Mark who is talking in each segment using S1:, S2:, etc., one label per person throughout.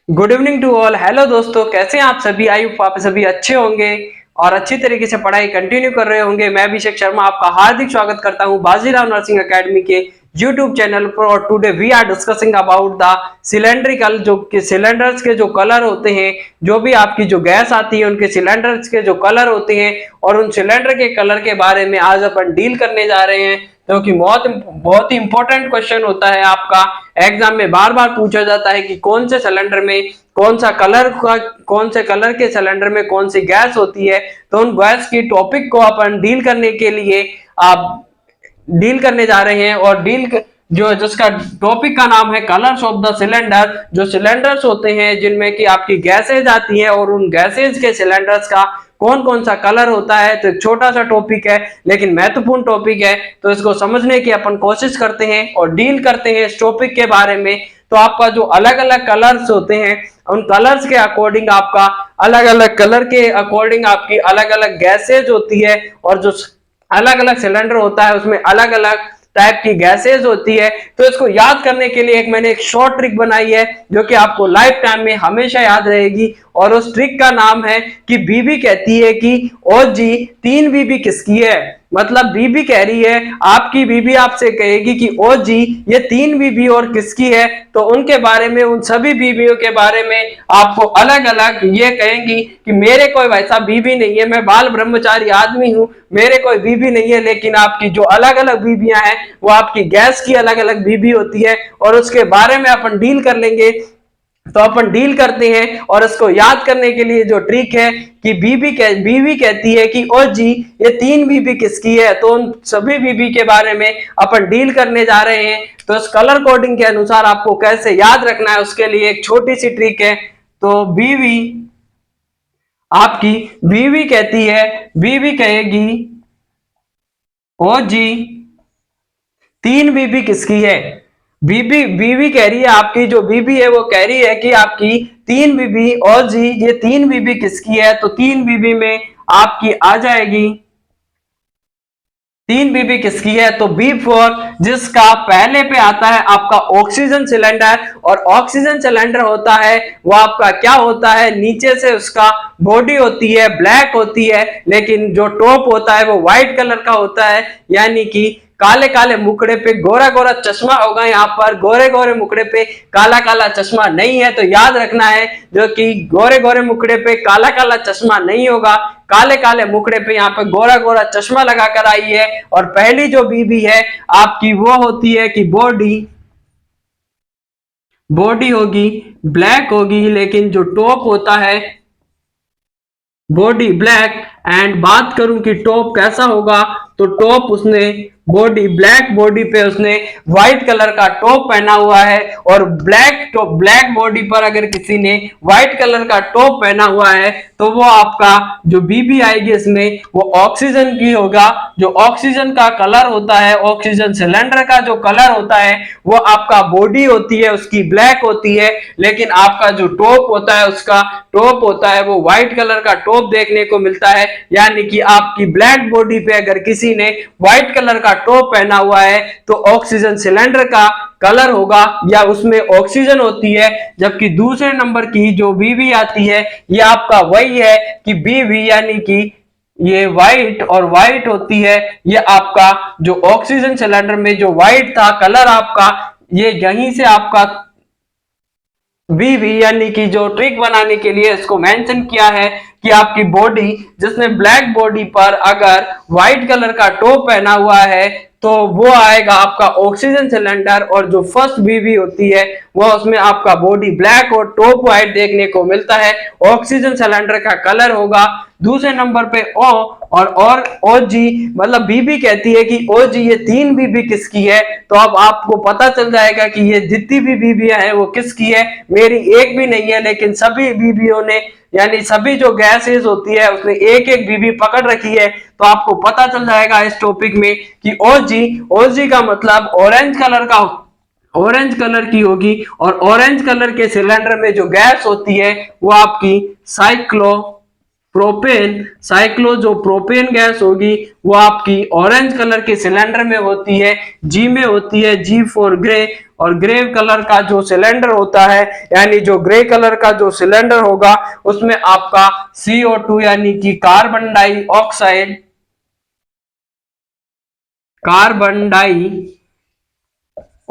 S1: Good evening to all. Hello दोस्तों, कैसे हैं आप सभी। आई होप आप सभी अच्छे होंगे और अच्छी तरीके से पढ़ाई कंटिन्यू कर रहे होंगे। मैं अभिषेक शर्मा आपका हार्दिक स्वागत करता हूं बाजीराव नर्सिंग एकेडमी के यूट्यूब चैनल पर। और today we are discussing about the cylindrical, जो कि सिलेंडर्स के जो कलर होते हैं, जो भी आपकी जो गैस आती है उनके सिलेंडर्स के जो कलर होते हैं, और उन सिलेंडर के कलर के बारे में आज अपन डील करने जा रहे हैं, क्योंकि बहुत बहुत ही इंपॉर्टेंट क्वेश्चन होता है। आपका एग्जाम में बार बार पूछा जाता है कि कौन से सिलेंडर में कौन सा कलर का, कौन से कलर के सिलेंडर में कौन सी गैस होती है। तो उन गैस की टॉपिक को अपन डील करने के लिए आप डील करने जा रहे हैं। और जो जिसका टॉपिक का नाम है कलर्स ऑफ द सिलेंडर। जो सिलेंडर्स होते हैं जिनमें कि आपकी गैसेज आती है, और उन गैसेज के सिलेंडर्स का कौन कौन सा कलर होता है। तो एक छोटा सा टॉपिक है लेकिन महत्वपूर्ण टॉपिक है, तो इसको समझने की अपन कोशिश करते हैं और डील करते हैं इस टॉपिक के बारे में। तो आपका जो अलग अलग कलर्स होते हैं, उन कलर्स के अकॉर्डिंग आपका अलग अलग कलर के अकॉर्डिंग आपकी अलग अलग गैसेज होती है, और जो अलग अलग सिलेंडर होता है उसमें अलग अलग टाइप की गैसेज होती है। तो इसको याद करने के लिए मैंने एक शॉर्ट ट्रिक बनाई है, जो कि आपको लाइफ टाइम में हमेशा याद रहेगी। और उस ट्रिक का नाम है कि बीबी कहती है कि ओ जी, 3 बीबी किसकी है। मतलब बीबी कह रही है, आपकी बीबी आपसे कहेगी कि ओ जी, ये 3 बीबी और किसकी है। तो उनके बारे में, उन सभी बीबियों के बारे में आपको अलग अलग ये कहेंगी कि मेरे कोई वैसा बीबी नहीं है, मैं बाल ब्रह्मचारी आदमी हूं, मेरे कोई बीबी नहीं है। लेकिन आपकी जो अलग अलग बीबियां हैं वो आपकी गैस की अलग अलग बीबी होती है, और उसके बारे में अपन डील कर लेंगे। तो अपन डील करते हैं, और इसको याद करने के लिए जो ट्रिक है कि बीबी कहती है कि ओ जी, ये 3 बीबी किसकी है। तो उन सभी बीबी के बारे में अपन डील करने जा रहे हैं। तो इस कलर कोडिंग के अनुसार आपको कैसे याद रखना है उसके लिए एक छोटी सी ट्रिक है। तो बीवी आपकी बीवी कहती है, बीवी कहेगी ओ जी, 3 बीबी किसकी है। बीबी बीबी कह रही है, आपकी जो बीबी है वो कह रही है कि आपकी 3 बीबी, और जी ये 3 बीबी किसकी है। तो 3 बीबी में आपकी आ जाएगी, 3 बीबी किसकी है। तो बी फॉर, जिसका पहले पे आता है आपका ऑक्सीजन सिलेंडर। और ऑक्सीजन सिलेंडर होता है वो आपका क्या होता है, नीचे से उसका बॉडी होती है ब्लैक होती है, लेकिन जो टॉप होता है वो व्हाइट कलर का होता है। यानी कि काले काले मुखड़े पे गोरा गोरा चश्मा होगा। यहाँ पर गोरे गोरे मुखड़े पे काला काला चश्मा नहीं है। तो याद रखना है, जो कि गोरे गोरे मुखड़े पे काला काला चश्मा नहीं होगा, काले काले मुखड़े पे यहाँ पे गोरा गोरा चश्मा लगाकर आई है। और पहली जो बीबी है आपकी वो होती है कि बॉडी बॉडी होगी ब्लैक होगी, लेकिन जो टॉप होता है बॉडी ब्लैक। एंड बात करूं कि टॉप कैसा होगा, तो टॉप उसने बॉडी ब्लैक बॉडी पे उसने व्हाइट कलर का टॉप पहना हुआ है। और ब्लैक टॉप ब्लैक बॉडी पर अगर किसी ने व्हाइट कलर का टॉप पहना हुआ है, तो वो आपका जो बीबी आएगी इसमें वो ऑक्सीजन की होगा। जो ऑक्सीजन का कलर होता है, ऑक्सीजन सिलेंडर का जो कलर होता है वो आपका बॉडी होती है उसकी ब्लैक होती है, लेकिन आपका जो टॉप होता है उसका टॉप होता है वो व्हाइट कलर का टॉप देखने को मिलता है। यानी कि आपकी ब्लैक बॉडी पे अगर किसी ने व्हाइट कलर का टॉप पहना हुआ है तो ऑक्सीजन सिलेंडर का कलर होगा या उसमें ऑक्सीजन होती है। जबकि दूसरे नंबर की जो बीवी आती है ये आपका वही है कि बीवी, यानी कि ये व्हाइट और व्हाइट होती है। ये आपका जो ऑक्सीजन सिलेंडर में जो व्हाइट था कलर आपका, ये यहीं से आपका बीवी, यानी कि जो ट्रिक बनाने के लिए इसको मेंशन किया है कि आपकी बॉडी जिसने ब्लैक बॉडी पर अगर व्हाइट कलर का टॉप पहना हुआ है तो वो आएगा आपका ऑक्सीजन सिलेंडर। और जो फर्स्ट बीवी होती है वो उसमें आपका बॉडी ब्लैक और टॉप व्हाइट देखने को मिलता है, ऑक्सीजन सिलेंडर का कलर होगा। दूसरे नंबर पे और ओ जी, मतलब बीबी कहती है कि ओ जी, ये 3 बीबी किसकी है। तो अब आपको पता चल जाएगा कि ये जितनी भी बीबियां हैं वो किसकी है। मेरी एक भी नहीं है, लेकिन सभी बीबियों ने, यानी सभी जो गैसेज होती है उसने एक एक बीबी पकड़ रखी है। तो आपको पता चल जाएगा इस टॉपिक में कि ओजी का मतलब ऑरेंज कलर का, ऑरेंज कलर की होगी। और ऑरेंज कलर के सिलेंडर में जो गैस होती है वो आपकी साइक्लोप्रोपेन प्रोपेन, साइक्लो जो प्रोपेन गैस होगी वो आपकी ऑरेंज कलर के सिलेंडर में होती है, जी में होती है, जी फॉर ग्रे। और ग्रे कलर का जो सिलेंडर होता है यानी जो ग्रे कलर का जो सिलेंडर होगा उसमें आपका CO2 यानी कि कार्बन डाई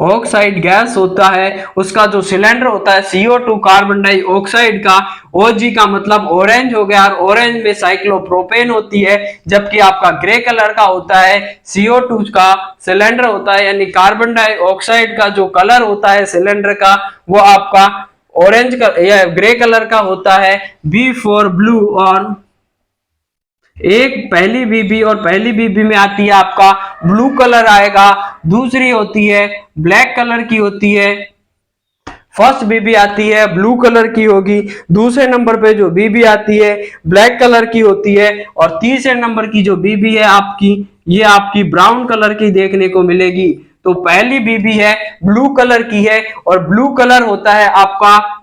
S1: ऑक्साइड गैस होता है, उसका जो सिलेंडर होता है CO2 कार्बन डाई ऑक्साइड का, OG का मतलब ऑरेंज हो गया, और ऑरेंज में साइक्लोप्रोपेन होती है, जबकि आपका ग्रे कलर का होता है CO2 का सिलेंडर होता है, यानी कार्बन डाई ऑक्साइड का जो कलर होता है सिलेंडर का वो आपका ऑरेंज का या ग्रे कलर का होता है। बी फॉर ब्लू, और एक पहली बीबी और पहली बीबी में आती है आपका ब्लू कलर आएगा, दूसरी होती है ब्लैक कलर की होती है। फर्स्ट बीबी आती है ब्लू कलर की होगी, दूसरे नंबर पे जो बीबी आती है ब्लैक कलर की होती है, और तीसरे नंबर की जो बीबी है आपकी ये आपकी ब्राउन कलर की देखने को मिलेगी। तो पहली बीबी है ब्लू कलर की है, और ब्लू कलर होता है आपका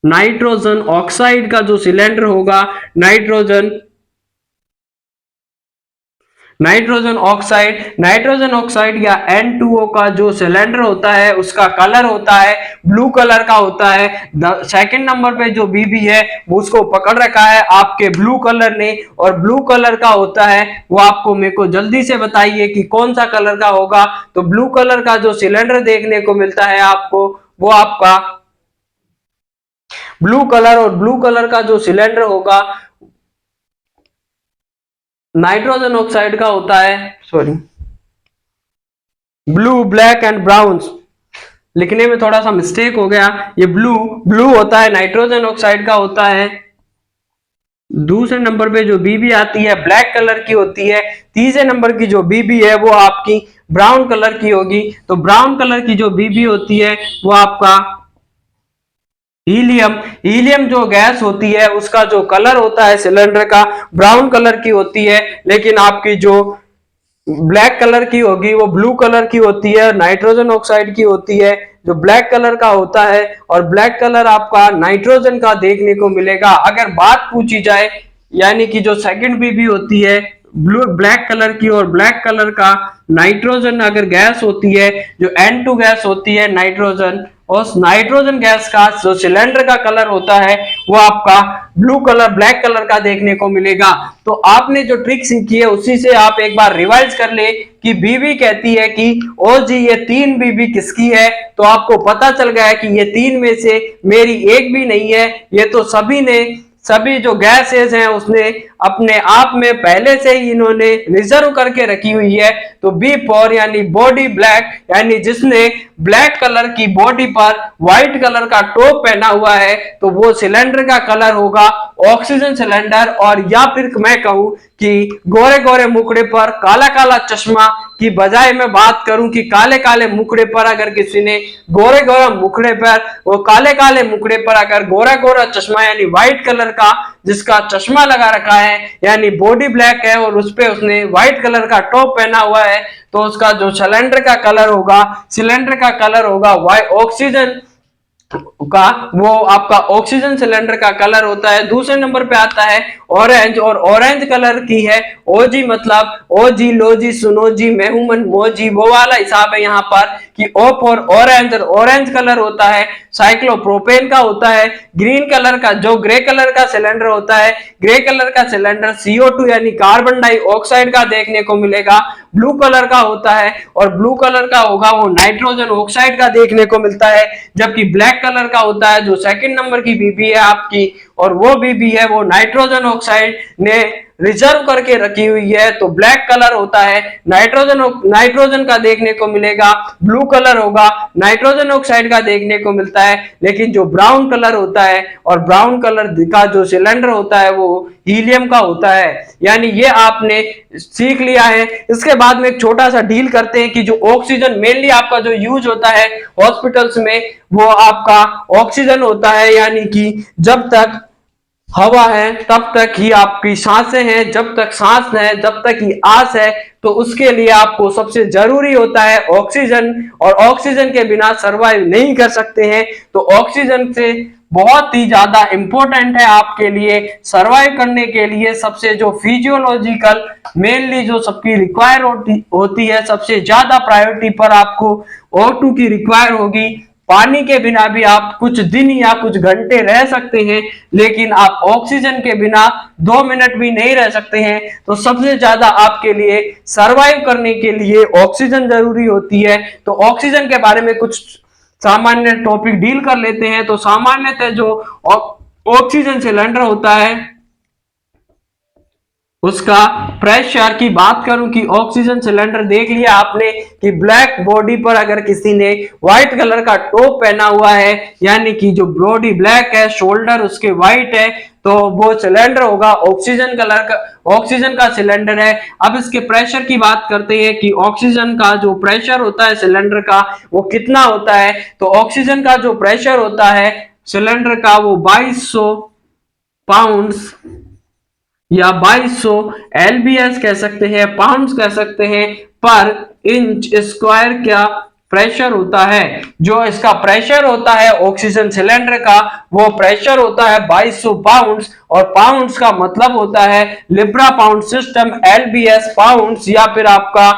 S1: नाइट्रोजन ऑक्साइड का जो सिलेंडर होगा, नाइट्रोजन ऑक्साइड या N2O का जो सिलेंडर होता है उसका कलर होता है ब्लू कलर का होता है। सेकंड नंबर पे जो बीबी है वो उसको पकड़ रखा है आपके ब्लू कलर ने, और ब्लू कलर का होता है वो आपको मेरे को जल्दी से बताइए कि कौन सा कलर का होगा। तो ब्लू कलर का जो सिलेंडर देखने को मिलता है आपको वो आपका ब्लू कलर, और ब्लू कलर का जो सिलेंडर होगा नाइट्रोजन ऑक्साइड का होता है, sorry blue black and brown, लिखने में थोड़ा सा मिस्टेक हो गया, ये ब्लू ब्लू होता है नाइट्रोजन ऑक्साइड का होता है। दूसरे नंबर पे जो बीबी आती है ब्लैक कलर की होती है, तीसरे नंबर की जो बीबी है वो आपकी ब्राउन कलर की होगी। तो ब्राउन कलर की जो बीबी होती है वो आपका हीलियम जो गैस होती है उसका जो कलर होता है सिलेंडर का ब्राउन कलर की होती है, लेकिन आपकी जो ब्लैक कलर की होगी वो ब्लू कलर की होती है, नाइट्रोजन ऑक्साइड की होती है जो ब्लैक कलर का होता है, और ब्लैक कलर आपका नाइट्रोजन का देखने को मिलेगा। अगर बात पूछी जाए यानी कि जो सेकंड बीबी होती है ब्लू ब्लैक कलर की, और ब्लैक कलर का नाइट्रोजन अगर गैस होती है जो N2 गैस होती है नाइट्रोजन, और नाइट्रोजन गैस का जो सिलेंडर का कलर होता है वो आपका ब्लू कलर ब्लैक कलर का देखने को मिलेगा। तो आपने जो ट्रिक सीखी है उसी से आप एक बार रिवाइज कर ले कि बीबी कहती है कि ओ जी ये तीन बीबी किसकी है, तो आपको पता चल गया कि ये तीन में से मेरी एक भी नहीं है, ये तो सभी जो गैसेज हैं उसने अपने आप में पहले से ही इन्होंने रिजर्व करके रखी हुई है। तो बी फॉर यानी बॉडी ब्लैक, यानी जिसने ब्लैक कलर की बॉडी पर व्हाइट कलर का टॉप पहना हुआ है तो वो सिलेंडर का कलर होगा ऑक्सीजन सिलेंडर। और या फिर मैं कहूं कि गोरे गोरे मुखड़े पर काला काला चश्मा की बजाय मैं बात करूं कि काले काले मुखड़े पर अगर किसी ने गोरे गोरे मुखड़े पर वो काले काले मुखड़े पर अगर गोरा गोरा चश्मा यानी व्हाइट कलर का जिसका चश्मा लगा रखा है यानी बॉडी ब्लैक है और उस पे उसने व्हाइट कलर का टॉप पहना हुआ है, तो उसका जो सिलेंडर का कलर होगा ऑक्सीजन का, वो आपका ऑक्सीजन सिलेंडर का कलर होता है। दूसरे नंबर पे आता है ऑरेंज, और ऑरेंज कलर की है ओजी, मतलब ओजी लोजी सुनो जी मैं हूं मन मोजी, वो वाला हिसाब है यहाँ पर कि ओ फॉर ऑरेंज, और ऑरेंज कलर होता है साइक्लोप्रोपेन का होता है। ग्रीन कलर का जो ग्रे कलर का सिलेंडर होता है, ग्रे कलर का सिलेंडर CO2 यानी कार्बन डाइऑक्साइड का देखने को मिलेगा। ब्लू कलर का होता है और ब्लू कलर का होगा वो नाइट्रोजन ऑक्साइड का देखने को मिलता है। जबकि ब्लैक कलर का होता है जो सेकंड नंबर की बीबी है आपकी, और वो बीबी है वो नाइट्रोजन ऑक्साइड ने रिजर्व करके रखी हुई है। तो ब्लैक कलर होता है नाइट्रोजन का देखने को मिलेगा, ब्लू कलर होगा नाइट्रोजन ऑक्साइड का देखने को मिलता है। लेकिन जो ब्राउन कलर होता है और ब्राउन कलर का जो सिलेंडर होता है वो हीलियम का होता है। यानी ये आपने सीख लिया है। इसके बाद में एक छोटा सा डील करते हैं कि जो ऑक्सीजन मेनली आपका जो यूज होता है हॉस्पिटल्स में वो आपका ऑक्सीजन होता है, यानी कि जब तक हवा है तब तक ही आपकी सांसें हैं, जब तक सांस है जब तक ही आस है, तो उसके लिए आपको सबसे जरूरी होता है ऑक्सीजन, और ऑक्सीजन के बिना सरवाइव नहीं कर सकते हैं। तो ऑक्सीजन से बहुत ही ज्यादा इंपॉर्टेंट है आपके लिए सरवाइव करने के लिए। सबसे जो फिजियोलॉजिकल मेनली जो सबकी रिक्वायर होती है, सबसे ज्यादा प्रायोरिटी पर आपको O2 की रिक्वायर होगी। पानी के बिना भी आप कुछ दिन या कुछ घंटे रह सकते हैं, लेकिन आप ऑक्सीजन के बिना 2 मिनट भी नहीं रह सकते हैं। तो सबसे ज्यादा आपके लिए सरवाइव करने के लिए ऑक्सीजन जरूरी होती है। तो ऑक्सीजन के बारे में कुछ सामान्य टॉपिक डील कर लेते हैं। तो सामान्यतः जो ऑक्सीजन सिलेंडर होता है उसका प्रेशर की बात करूं कि ऑक्सीजन सिलेंडर देख लिया आपने कि ब्लैक बॉडी पर अगर किसी ने व्हाइट कलर का टॉप पहना हुआ है, यानी कि जो बॉडी ब्लैक है, शोल्डर उसके व्हाइट है, तो वो सिलेंडर होगा ऑक्सीजन कलर का, ऑक्सीजन का सिलेंडर है। अब इसके प्रेशर की बात करते हैं कि ऑक्सीजन का जो प्रेशर होता है सिलेंडर का वो कितना होता है। तो ऑक्सीजन का जो प्रेशर होता है सिलेंडर का वो 2200 पाउंड्स या 2200 LBS कह सकते हैं, पाउंड्स कह सकते हैं, पर इंच स्क्वायर का प्रेशर होता है। जो इसका प्रेशर होता है ऑक्सीजन सिलेंडर का वो प्रेशर होता है 2200 पाउंड्स, और पाउंड्स का मतलब होता है Libra pound system, LBS pounds या फिर आपका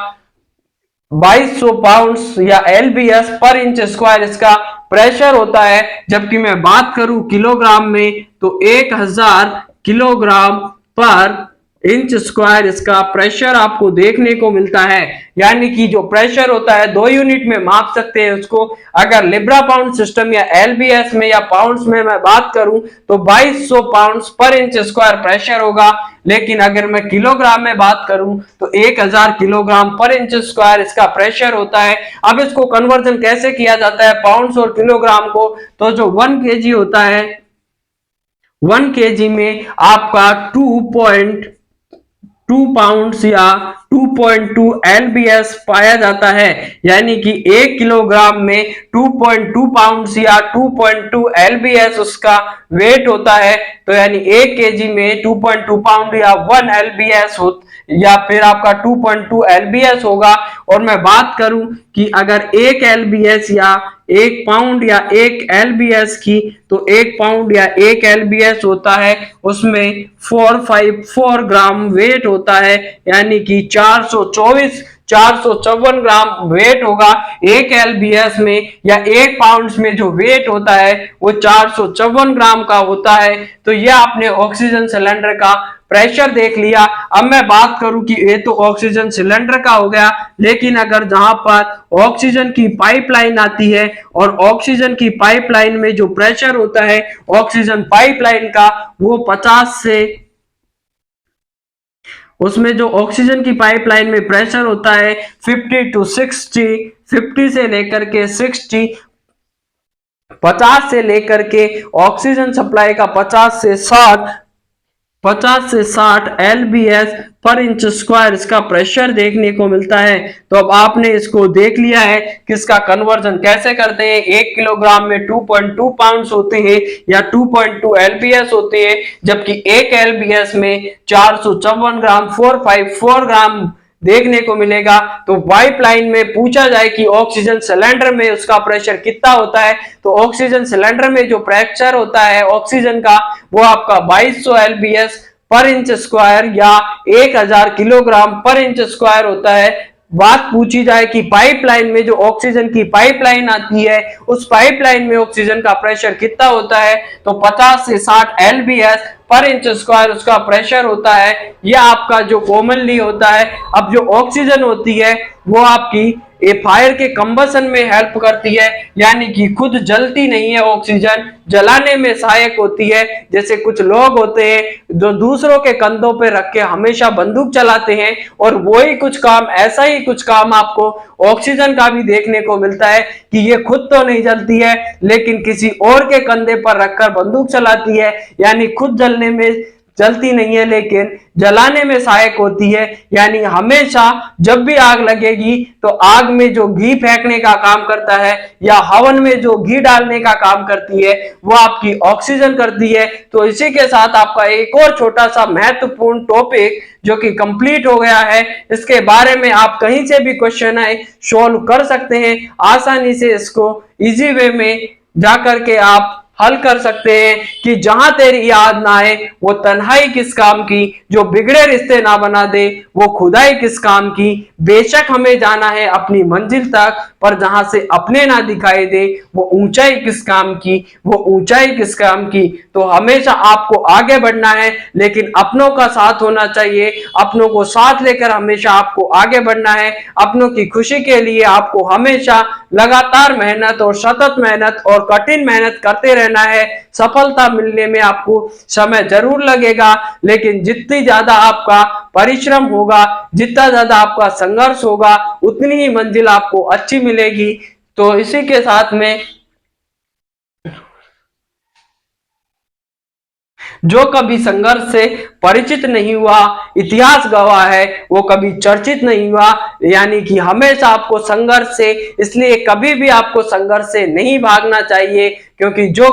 S1: 2200 पाउंड्स या LBS पर इंच स्क्वायर इसका प्रेशर होता है। जबकि मैं बात करूं किलोग्राम में तो 1000 किलोग्राम पर इंच स्क्वायर इसका प्रेशर आपको देखने को मिलता है। यानी कि जो प्रेशर होता है 2 यूनिट में माप सकते हैं उसको। अगर लिब्रा पाउंड सिस्टम या LBS में या पाउंड्स में मैं बात करूं तो 2200 पाउंड्स पर इंच स्क्वायर प्रेशर होगा। लेकिन अगर मैं किलोग्राम में बात करूं तो 1000 किलोग्राम पर इंच स्क्वायर इसका प्रेशर होता है। अब इसको कन्वर्जन कैसे किया जाता है पाउंड्स और किलोग्राम को, तो जो 1 kg होता है 1 kg में आपका 2.2 पाउंड्स या 2.2 LBS पाया जाता है। यानी कि 1 किलोग्राम में 2.2 पाउंड्स या 2.2 LBS उसका वेट होता है। तो यानी 1 kg में 2.2 पाउंड या 1 LBS या फिर आपका 2.2 LBS होगा। और मैं बात करूं कि अगर 1 LBS या 1 पाउंड या 1 LBS की, तो 1 पाउंड या 1 LBS होता है उसमें 454 ग्राम वेट होता है। यानी कि 454 ग्राम वेट होगा 1 LBS में, या 1 पाउंड्स में जो वेट होता है वो 454 ग्राम का होता है। तो ये आपने ऑक्सीजन सिलेंडर का प्रेशर देख लिया। अब मैं बात करूं कि ये तो ऑक्सीजन सिलेंडर का हो गया, लेकिन अगर जहां पर ऑक्सीजन की पाइपलाइन आती है और ऑक्सीजन की पाइपलाइन में जो प्रेशर होता है ऑक्सीजन पाइपलाइन का वो 50 से, उसमें जो ऑक्सीजन की पाइपलाइन में प्रेशर होता है 50 to 60, 50 से लेकर के 60, 50 से लेकर के ऑक्सीजन सप्लाई का 50 से 60 LBS पर इंच स्क्वायर इसका प्रेशर देखने को मिलता है। तो अब आपने इसको देख लिया है कि इसका कन्वर्जन कैसे करते हैं। 1 किलोग्राम में 2.2 पाउंड्स होते हैं या 2.2 LBS होते हैं, जबकि 1 LBS में 454 ग्राम 454 ग्राम देखने को मिलेगा। तो पाइपलाइन में पूछा जाए कि ऑक्सीजन सिलेंडर में उसका प्रेशर कितना होता है, तो ऑक्सीजन सिलेंडर में जो प्रेशर होता है ऑक्सीजन का वो आपका 2200 LBS पर इंच स्क्वायर या 1000 किलोग्राम पर इंच स्क्वायर होता है। बात पूछी जाए कि पाइपलाइन में जो ऑक्सीजन की पाइपलाइन आती है उस पाइपलाइन में ऑक्सीजन का प्रेशर कितना होता है, तो 50 से 60 LBS पर इंच स्क्वायर उसका प्रेशर होता है। यह आपका जो कॉमनली होता है। अब जो ऑक्सीजन होती है वो आपकी ये फायर के कंबसन में हेल्प करती है, यानी कि खुद जलती नहीं है, ऑक्सीजन जलाने में सहायक होती है। जैसे कुछ लोग होते हैं जो दूसरों के कंधों पे रख के हमेशा बंदूक चलाते हैं, और वही कुछ काम, ऐसा ही कुछ काम आपको ऑक्सीजन का भी देखने को मिलता है कि ये खुद तो नहीं जलती है लेकिन किसी और के कंधे पर रखकर बंदूक चलाती है। यानी खुद जलने में जलती नहीं है लेकिन जलाने में सहायक होती है। यानी हमेशा जब भी आग लगेगी तो आग में जो घी फेंकने का काम करता है या हवन में जो घी डालने का काम करती है वो आपकी ऑक्सीजन करती है। तो इसी के साथ आपका एक और छोटा सा महत्वपूर्ण टॉपिक जो कि कंप्लीट हो गया है। इसके बारे में आप कहीं से भी क्वेश्चन आए सॉल्व कर सकते हैं आसानी से। इसको इजी वे में जाकर के आप हल कर सकते हैं कि जहां तेरी याद ना आए वो तन्हाई किस काम की, जो बिगड़े रिश्ते ना बना दे वो खुदाई किस काम की। बेशक हमें जाना है अपनी मंजिल तक, पर जहां से अपने ना दिखाई दे वो ऊंचाई किस काम की, वो ऊंचाई किस काम की। तो हमेशा आपको आगे बढ़ना है, लेकिन अपनों का साथ होना चाहिए। अपनों को साथ लेकर हमेशा आपको आगे बढ़ना है। अपनों की खुशी के लिए आपको हमेशा लगातार मेहनत और सतत मेहनत और कठिन मेहनत करते रहना है। सफलता मिलने में आपको समय जरूर लगेगा, लेकिन जितनी ज्यादा आपका परिश्रम होगा, जितना ज्यादा आपका संघर्ष होगा, उतनी ही मंजिल आपको अच्छी मिलेगी। तो इसी के साथ में जो कभी संघर्ष से परिचित नहीं हुआ, इतिहास गवाह है, वो कभी चर्चित नहीं हुआ। यानी कि हमेशा आपको संघर्ष से, इसलिए कभी भी आपको संघर्ष से नहीं भागना चाहिए, क्योंकि जो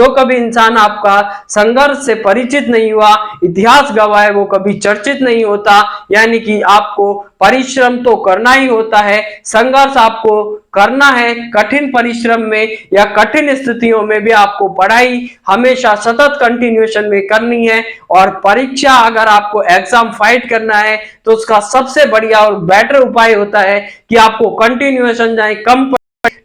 S1: कभी इंसान आपका संघर्ष से परिचित नहीं हुआ, इतिहास गवाह है, वो कभी चर्चित नहीं होता। यानी कि आपको परिश्रम तो करना ही होता है, संघर्ष आपको करना है। कठिन परिश्रम में या कठिन स्थितियों में भी आपको पढ़ाई हमेशा सतत कंटिन्यूएशन में करनी है। और परीक्षा, अगर आपको एग्जाम फाइट करना है तो उसका सबसे बढ़िया और बेटर उपाय होता है कि आपको कंटिन्यूएशन जाए कम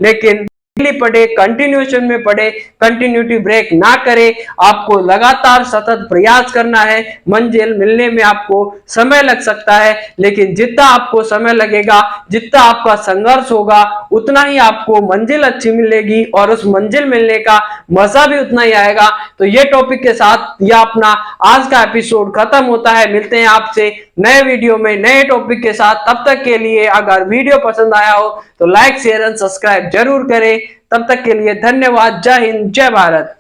S1: लेकिन पढ़े, कंटिन्यूएशन में पढ़े, कंटिन्यूटी ब्रेक ना करे। आपको लगातार सतत प्रयास करना है। मंजिल मिलने में आपको समय लग सकता है, लेकिन जितना आपको समय लगेगा, जितना आपका संघर्ष होगा, उतना ही आपको मंजिल अच्छी मिलेगी और उस मंजिल मिलने का मजा भी उतना ही आएगा। तो ये टॉपिक के साथ यह अपना आज का एपिसोड खत्म होता है। मिलते हैं आपसे नए वीडियो में नए टॉपिक के साथ। तब तक के लिए अगर वीडियो पसंद आया हो तो लाइक शेयर एंड सब्सक्राइब जरूर करें। तब तक के लिए धन्यवाद। जय हिंद, जय भारत।